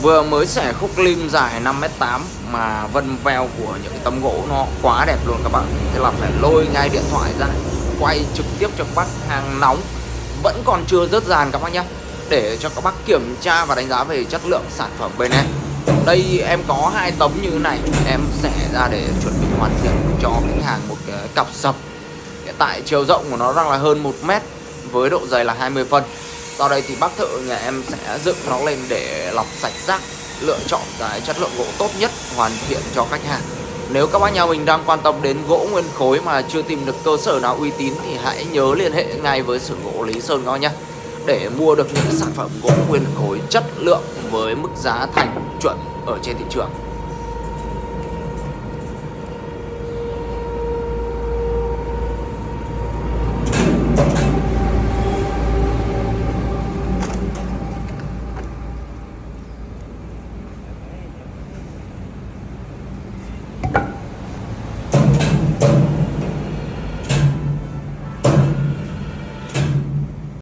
Vừa mới xẻ khúc lim dài 5m8 mà vân veo của những cái tấm gỗ nó quá đẹp luôn các bạn. Thế là phải lôi ngay điện thoại ra quay trực tiếp cho các bác hàng nóng, vẫn còn chưa rớt dàn các bác nhé, để cho các bác kiểm tra và đánh giá về chất lượng sản phẩm bên em. Đây em có 2 tấm như thế này, em xẻ ra để chuẩn bị hoàn thiện cho khách hàng một cái cặp sập. Hiện tại chiều rộng của nó đang là hơn 1m với độ dày là 20 phân. Sau đây thì bác thợ nhà em sẽ dựng nó lên để lọc sạch rác, lựa chọn cái chất lượng gỗ tốt nhất hoàn thiện cho khách hàng. Nếu các bác nhà mình đang quan tâm đến gỗ nguyên khối mà chưa tìm được cơ sở nào uy tín thì hãy nhớ liên hệ ngay với xưởng gỗ Lý Sơn các bác nhé, để mua được những sản phẩm gỗ nguyên khối chất lượng với mức giá thành chuẩn ở trên thị trường.